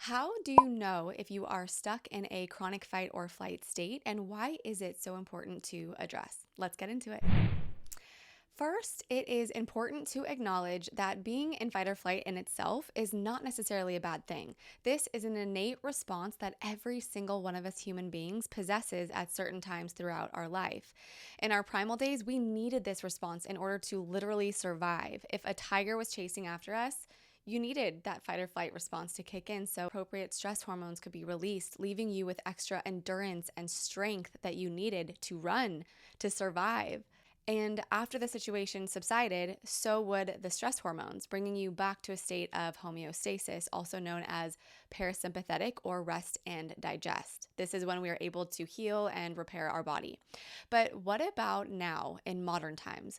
How do you know if you are stuck in a chronic fight or flight state, and why is it so important to address? Let's get into it. First, it is important to acknowledge that being in fight or flight in itself is not necessarily a bad thing. This is an innate response that every single one of us human beings possesses at certain times throughout our life. In our primal days, we needed this response in order to literally survive. If a tiger was chasing after us, you needed that fight or flight response to kick in so appropriate stress hormones could be released, leaving you with extra endurance and strength that you needed to run, to survive. And after the situation subsided, so would the stress hormones, bringing you back to a state of homeostasis, also known as parasympathetic or rest and digest. This is when we are able to heal and repair our body. But what about now in modern times?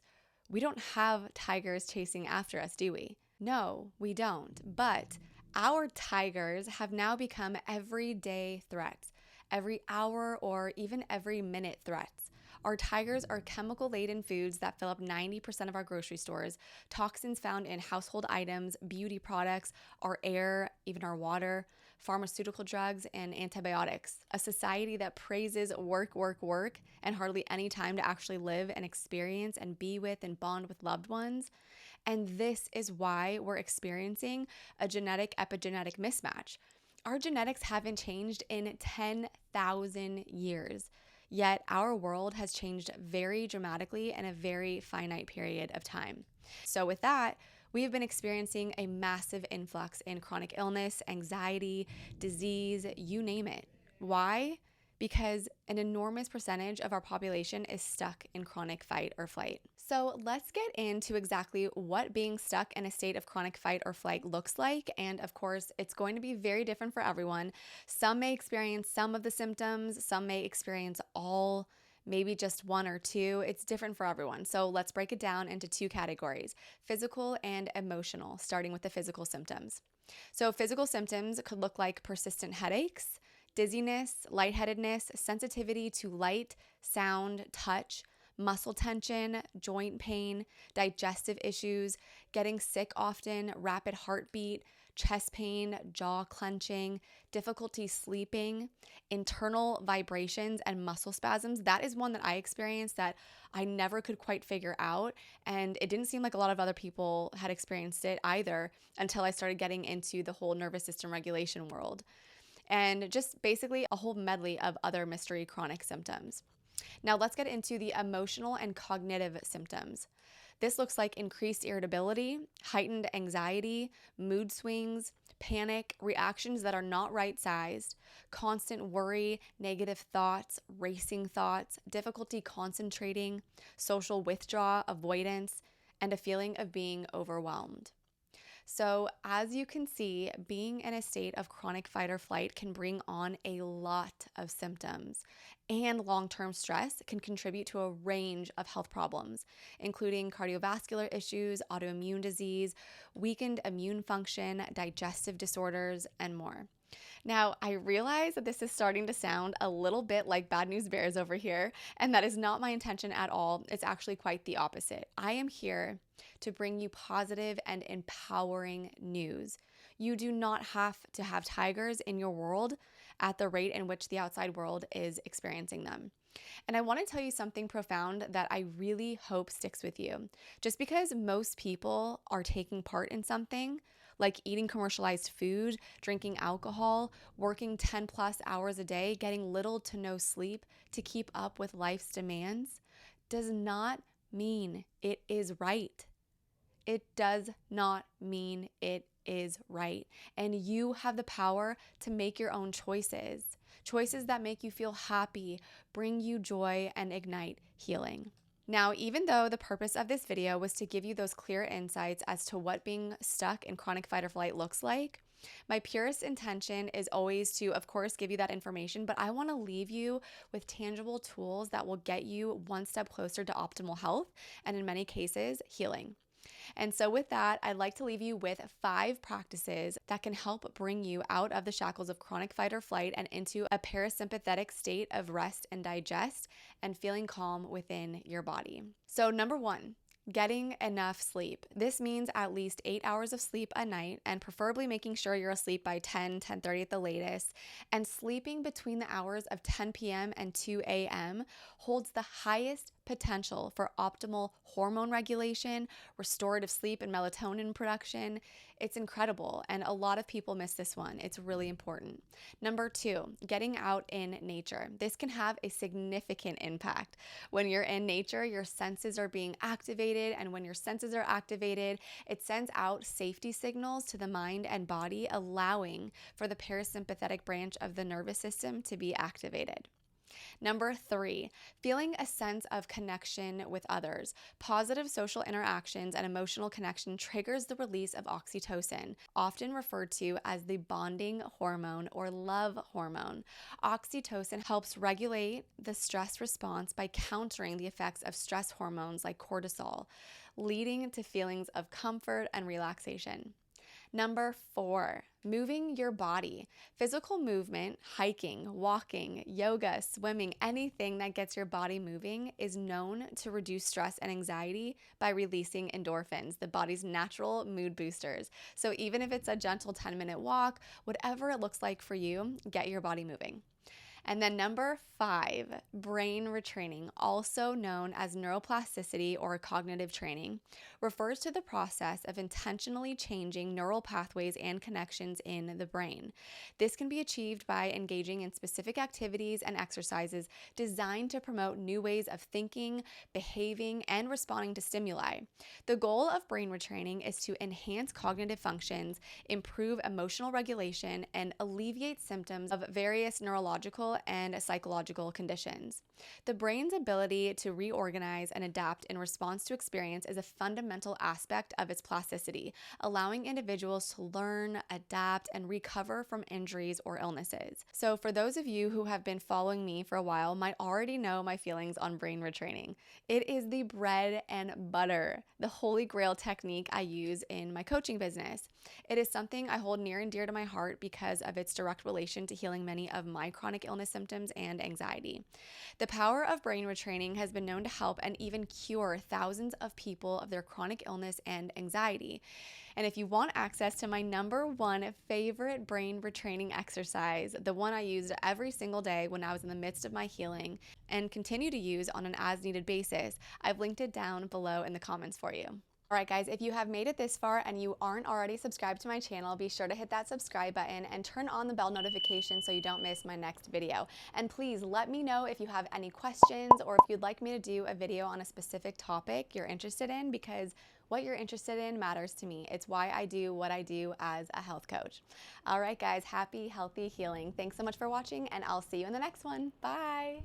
We don't have tigers chasing after us, do we? No, we don't. But our tigers have now become everyday threats, every hour or even every minute threats. Our tigers are chemical-laden foods that fill up 90% of our grocery stores, toxins found in household items, beauty products, our air, even our water, pharmaceutical drugs, and antibiotics. A society that praises work, work, work, and hardly any time to actually live and experience and be with and bond with loved ones. And this is why we're experiencing a genetic epigenetic mismatch. Our genetics haven't changed in 10,000 years. Yet our world has changed very dramatically in a very finite period of time. So with that, we have been experiencing a massive influx in chronic illness, anxiety, disease, you name it. Why? Because an enormous percentage of our population is stuck in chronic fight or flight. So let's get into exactly what being stuck in a state of chronic fight or flight looks like. And of course, it's going to be very different for everyone. Some may experience some of the symptoms, some may experience all, maybe just one or two. It's different for everyone. So let's break it down into two categories, physical and emotional, starting with the physical symptoms. So physical symptoms could look like persistent headaches, dizziness, lightheadedness, sensitivity to light, sound, touch, muscle tension, joint pain, digestive issues, getting sick often, rapid heartbeat, chest pain, jaw clenching, difficulty sleeping, internal vibrations, and muscle spasms. That is one that I experienced that I never could quite figure out. And it didn't seem like a lot of other people had experienced it either until I started getting into the whole nervous system regulation world. And just basically a whole medley of other mystery chronic symptoms. Now let's get into the emotional and cognitive symptoms. This looks like increased irritability, heightened anxiety, mood swings, panic, reactions that are not right-sized, constant worry, negative thoughts, racing thoughts, difficulty concentrating, social withdrawal, avoidance, and a feeling of being overwhelmed. So as you can see, being in a state of chronic fight or flight can bring on a lot of symptoms, and long-term stress can contribute to a range of health problems, including cardiovascular issues, autoimmune disease, weakened immune function, digestive disorders, and more. Now, I realize that this is starting to sound a little bit like Bad News Bears over here, and that is not my intention at all. It's actually quite the opposite. I am here to bring you positive and empowering news. You do not have to have tigers in your world at the rate in which the outside world is experiencing them. And I want to tell you something profound that I really hope sticks with you. Just because most people are taking part in something, like eating commercialized food, drinking alcohol, working 10 plus hours a day, getting little to no sleep to keep up with life's demands, does not mean it is right. It does not mean it is right. And you have the power to make your own choices, choices that make you feel happy, bring you joy, and ignite healing. Now, even though the purpose of this video was to give you those clear insights as to what being stuck in chronic fight or flight looks like, my purest intention is always to, of course, give you that information, but I want to leave you with tangible tools that will get you one step closer to optimal health and, in many cases, healing. And so with that, I'd like to leave you with 5 practices that can help bring you out of the shackles of chronic fight or flight and into a parasympathetic state of rest and digest and feeling calm within your body. So number 1, Getting enough sleep. This means at least 8 hours of sleep a night, and preferably making sure you're asleep by 10:30 at the latest. And sleeping between the hours of 10 p.m. and 2 a.m. holds the highest potential for optimal hormone regulation, restorative sleep, and melatonin production. It's incredible, and a lot of people miss this one. It's really important. Number 2, getting out in nature. This can have a significant impact. When you're in nature, your senses are being activated, and when your senses are activated, it sends out safety signals to the mind and body, allowing for the parasympathetic branch of the nervous system to be activated. Number 3, feeling a sense of connection with others. Positive social interactions and emotional connection triggers the release of oxytocin, often referred to as the bonding hormone or love hormone. Oxytocin helps regulate the stress response by countering the effects of stress hormones like cortisol, leading to feelings of comfort and relaxation. Number 4, moving your body. Physical movement, hiking, walking, yoga, swimming, anything that gets your body moving is known to reduce stress and anxiety by releasing endorphins, the body's natural mood boosters. So even if it's a gentle 10-minute walk, whatever it looks like for you, get your body moving. And then number 5, brain retraining, also known as neuroplasticity or cognitive training, refers to the process of intentionally changing neural pathways and connections in the brain. This can be achieved by engaging in specific activities and exercises designed to promote new ways of thinking, behaving, and responding to stimuli. The goal of brain retraining is to enhance cognitive functions, improve emotional regulation, and alleviate symptoms of various neurological and psychological conditions. The brain's ability to reorganize and adapt in response to experience is a fundamental aspect of its plasticity, allowing individuals to learn, adapt, and recover from injuries or illnesses. So for those of you who have been following me for a while might already know my feelings on brain retraining. It is the bread and butter, the holy grail technique I use in my coaching business. It is something I hold near and dear to my heart because of its direct relation to healing many of my chronic illness symptoms and anxiety. The power of brain retraining has been known to help and even cure thousands of people of their chronic illness and anxiety. And if you want access to my number 1 favorite brain retraining exercise, the one I used every single day when I was in the midst of my healing and continue to use on an as-needed basis, I've linked it down below in the comments for you. All right, guys, if you have made it this far and you aren't already subscribed to my channel, be sure to hit that subscribe button and turn on the bell notification so you don't miss my next video. And please let me know if you have any questions or if you'd like me to do a video on a specific topic you're interested in, because what you're interested in matters to me. It's why I do what I do as a health coach. All right, guys, happy, healthy healing. Thanks so much for watching, and I'll see you in the next one. Bye.